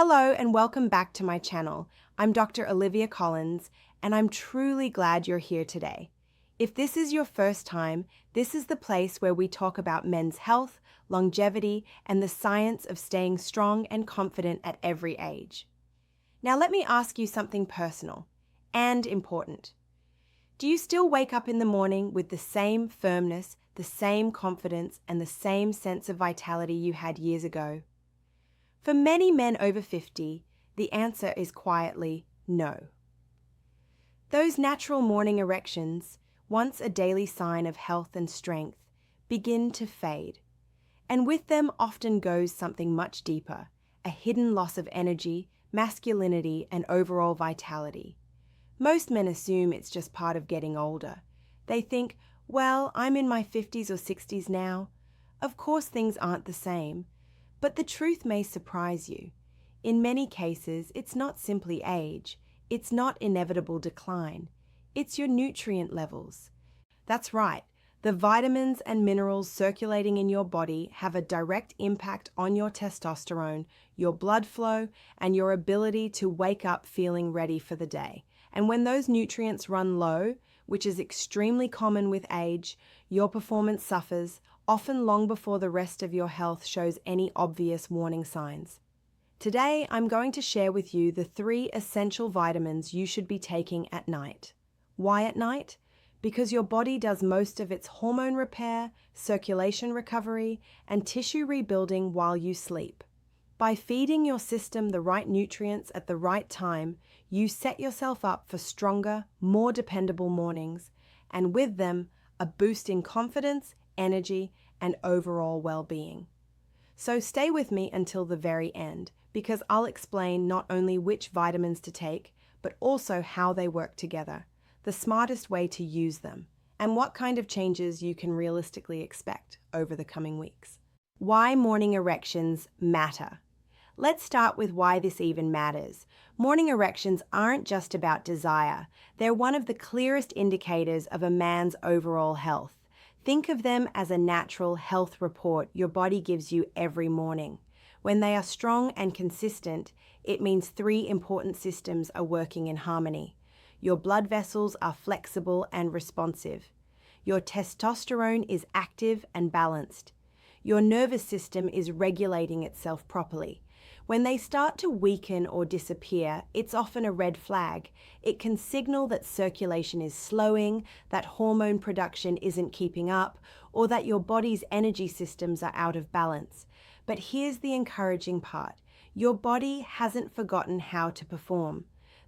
Hello and welcome back to my channel. I'm Dr. Olivia Collins, and I'm truly glad you're here today. If this is your first time, this is the place where we talk about men's health, longevity, and the science of staying strong and confident at every age. Now let me ask you something personal and important. Do you still wake up in the morning with the same firmness, the same confidence, and the same sense of vitality you had years ago? For many men over 50, the answer is quietly no. Those natural morning erections, once a daily sign of health and strength, begin to fade. And with them often goes something much deeper, a hidden loss of energy, masculinity, and overall vitality. Most men assume it's just part of getting older. They think, well, I'm in my 50s or 60s now. Of course things aren't the same. But the truth may surprise you. In many cases, it's not simply age. It's not inevitable decline. It's your nutrient levels. That's right. The vitamins and minerals circulating in your body have a direct impact on your testosterone, your blood flow, and your ability to wake up feeling ready for the day. And when those nutrients run low, which is extremely common with age, your performance suffers, often long before the rest of your health shows any obvious warning signs. Today, I'm going to share with you the 3 essential vitamins you should be taking at night. Why at night? Because your body does most of its hormone repair, circulation recovery, and tissue rebuilding while you sleep. By feeding your system the right nutrients at the right time, you set yourself up for stronger, more dependable mornings, and with them, a boost in confidence, energy, and overall well-being. So stay with me until the very end, because I'll explain not only which vitamins to take, but also how they work together, the smartest way to use them, and what kind of changes you can realistically expect over the coming weeks. Why morning erections matter. Let's start with why this even matters. Morning erections aren't just about desire. They're one of the clearest indicators of a man's overall health. Think of them as a natural health report your body gives you every morning. When they are strong and consistent, it means 3 important systems are working in harmony. Your blood vessels are flexible and responsive. Your testosterone is active and balanced. Your nervous system is regulating itself properly. When they start to weaken or disappear, it's often a red flag. It can signal that circulation is slowing, that hormone production isn't keeping up, or that your body's energy systems are out of balance. But here's the encouraging part. Your body hasn't forgotten how to perform.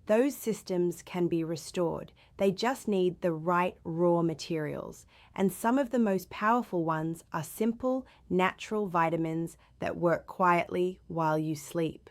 Those systems can be restored. They just need the right raw materials. And some of the most powerful ones are simple, natural vitamins that work quietly while you sleep.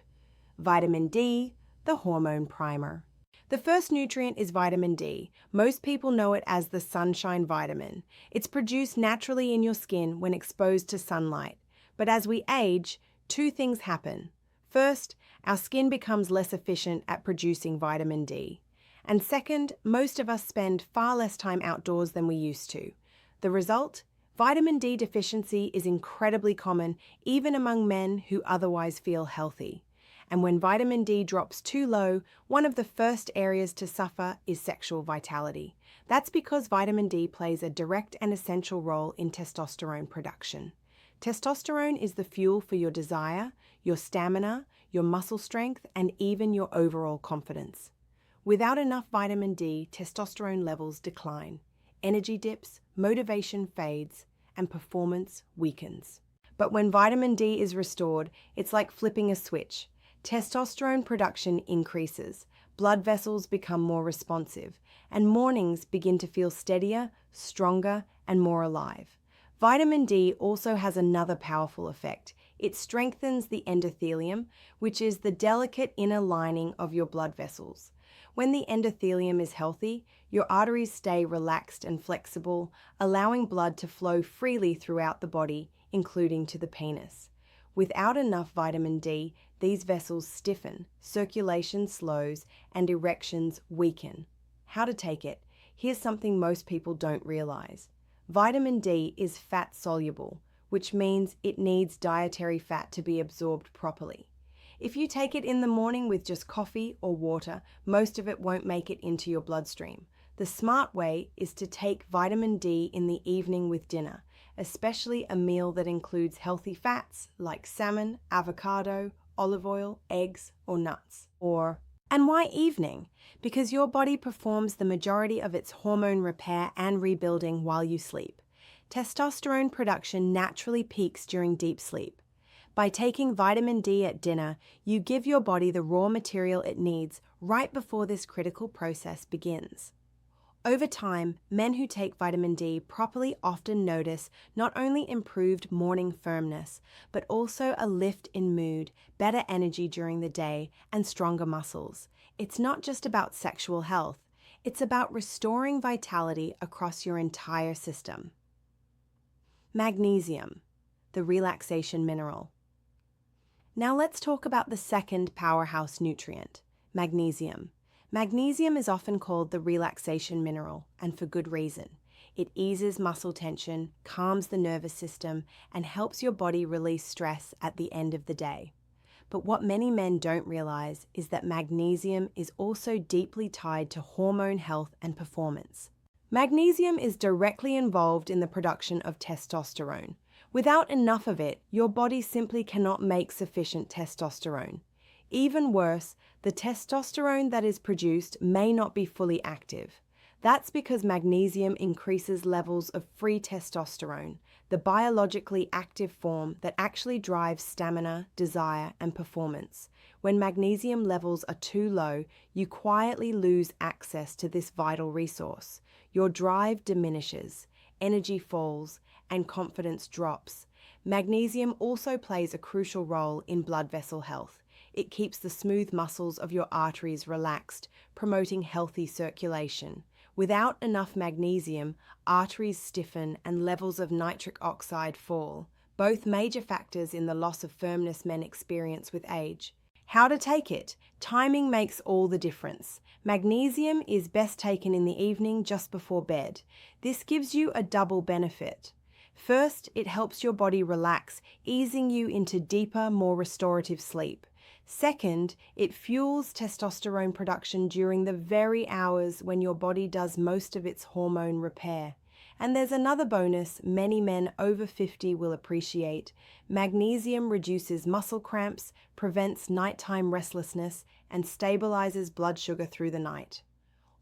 Vitamin D, the hormone primer. The first nutrient is vitamin D. Most people know it as the sunshine vitamin. It's produced naturally in your skin when exposed to sunlight. But as we age, 2 things happen. First, our skin becomes less efficient at producing vitamin D. And second, most of us spend far less time outdoors than we used to. The result? Vitamin D deficiency is incredibly common even among men who otherwise feel healthy. And when vitamin D drops too low, one of the first areas to suffer is sexual vitality. That's because vitamin D plays a direct and essential role in testosterone production. Testosterone is the fuel for your desire, your stamina, your muscle strength, and even your overall confidence. Without enough vitamin D, testosterone levels decline, energy dips, motivation fades, and performance weakens. But when vitamin D is restored, it's like flipping a switch. Testosterone production increases, blood vessels become more responsive, and mornings begin to feel steadier, stronger, and more alive. Vitamin D also has another powerful effect. It strengthens the endothelium, which is the delicate inner lining of your blood vessels. When the endothelium is healthy, your arteries stay relaxed and flexible, allowing blood to flow freely throughout the body, including to the penis. Without enough vitamin D, these vessels stiffen, circulation slows, and erections weaken. How to take it? Here's something most people don't realize. Vitamin D is fat soluble, which means it needs dietary fat to be absorbed properly. If you take it in the morning with just coffee or water, most of it won't make it into your bloodstream. The smart way is to take vitamin D in the evening with dinner, especially a meal that includes healthy fats like salmon, avocado, olive oil, eggs, or nuts. And why evening? Because your body performs the majority of its hormone repair and rebuilding while you sleep. Testosterone production naturally peaks during deep sleep. By taking vitamin D at dinner, you give your body the raw material it needs right before this critical process begins. Over time, men who take vitamin D properly often notice not only improved morning firmness, but also a lift in mood, better energy during the day, and stronger muscles. It's not just about sexual health, it's about restoring vitality across your entire system. Magnesium, the relaxation mineral. Now let's talk about the second powerhouse nutrient, magnesium. Magnesium is often called the relaxation mineral, and for good reason. It eases muscle tension, calms the nervous system, and helps your body release stress at the end of the day. But what many men don't realize is that magnesium is also deeply tied to hormone health and performance. Magnesium is directly involved in the production of testosterone. Without enough of it, your body simply cannot make sufficient testosterone. Even worse, the testosterone that is produced may not be fully active. That's because magnesium increases levels of free testosterone, the biologically active form that actually drives stamina, desire, and performance. When magnesium levels are too low, you quietly lose access to this vital resource. Your drive diminishes, energy falls, and confidence drops. Magnesium also plays a crucial role in blood vessel health. It keeps the smooth muscles of your arteries relaxed, promoting healthy circulation. Without enough magnesium, arteries stiffen and levels of nitric oxide fall, both major factors in the loss of firmness men experience with age. How to take it? Timing makes all the difference. Magnesium is best taken in the evening just before bed. This gives you a double benefit. First, it helps your body relax, easing you into deeper, more restorative sleep. Second, it fuels testosterone production during the very hours when your body does most of its hormone repair. And there's another bonus many men over 50 will appreciate. Magnesium reduces muscle cramps, prevents nighttime restlessness, and stabilizes blood sugar through the night.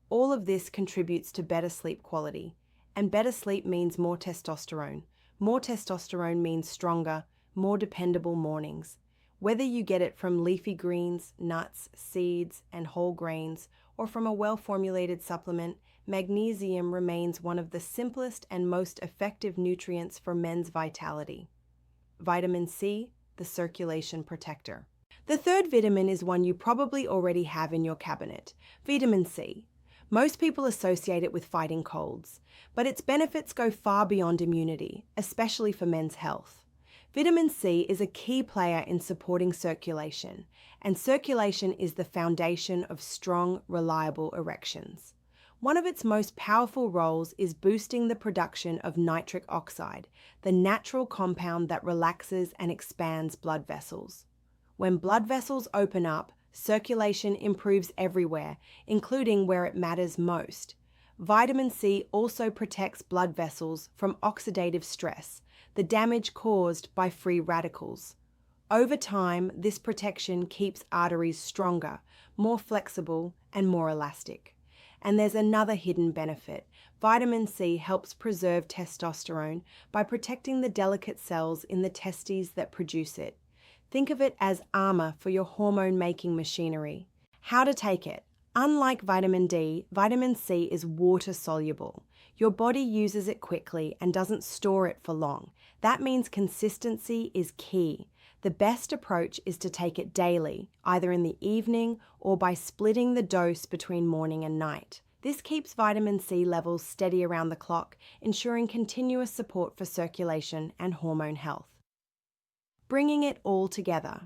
All of this contributes to better sleep quality. And better sleep means more testosterone. More testosterone means stronger, more dependable mornings. Whether you get it from leafy greens, nuts, seeds, and whole grains, or from a well-formulated supplement, magnesium remains one of the simplest and most effective nutrients for men's vitality. Vitamin C, the circulation protector. The third vitamin is one you probably already have in your cabinet, vitamin C. Most people associate it with fighting colds, but its benefits go far beyond immunity, especially for men's health. Vitamin C is a key player in supporting circulation, and circulation is the foundation of strong, reliable erections. One of its most powerful roles is boosting the production of nitric oxide, the natural compound that relaxes and expands blood vessels. When blood vessels open up, circulation improves everywhere, including where it matters most. Vitamin C also protects blood vessels from oxidative stress, the damage caused by free radicals. Over time, this protection keeps arteries stronger, more flexible, and more elastic. And there's another hidden benefit. Vitamin C helps preserve testosterone by protecting the delicate cells in the testes that produce it. Think of it as armor for your hormone-making machinery. How to take it? Unlike vitamin D, vitamin C is water-soluble. Your body uses it quickly and doesn't store it for long. That means consistency is key. The best approach is to take it daily, either in the evening or by splitting the dose between morning and night. This keeps vitamin C levels steady around the clock, ensuring continuous support for circulation and hormone health. Bringing it all together.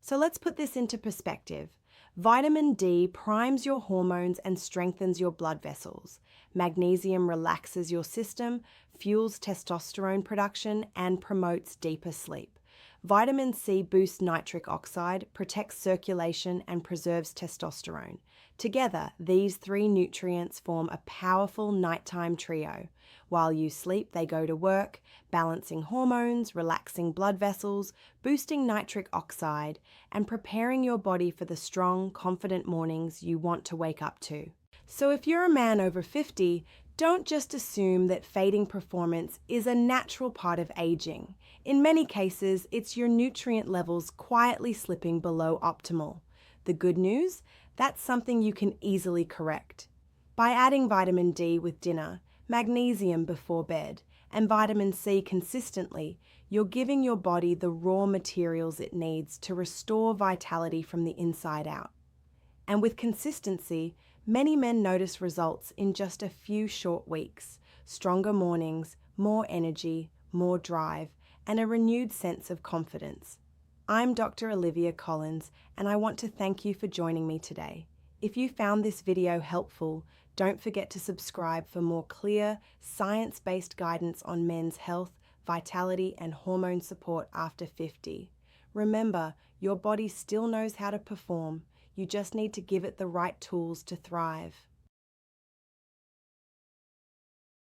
So let's put this into perspective. Vitamin D primes your hormones and strengthens your blood vessels. Magnesium relaxes your system, fuels testosterone production, and promotes deeper sleep. Vitamin C boosts nitric oxide, protects circulation, and preserves testosterone. Together, these three nutrients form a powerful nighttime trio. While you sleep, they go to work, balancing hormones, relaxing blood vessels, boosting nitric oxide, and preparing your body for the strong, confident mornings you want to wake up to. So if you're a man over 50, don't just assume that fading performance is a natural part of aging. In many cases, it's your nutrient levels quietly slipping below optimal. The good news? That's something you can easily correct. By adding vitamin D with dinner, magnesium before bed, and vitamin C consistently, you're giving your body the raw materials it needs to restore vitality from the inside out. And with consistency, many men notice results in just a few short weeks: stronger mornings, more energy, more drive, and a renewed sense of confidence. I'm Dr. Olivia Collins, and I want to thank you for joining me today. If you found this video helpful, don't forget to subscribe for more clear, science-based guidance on men's health, vitality, and hormone support after 50. Remember, your body still knows how to perform. You just need to give it the right tools to thrive.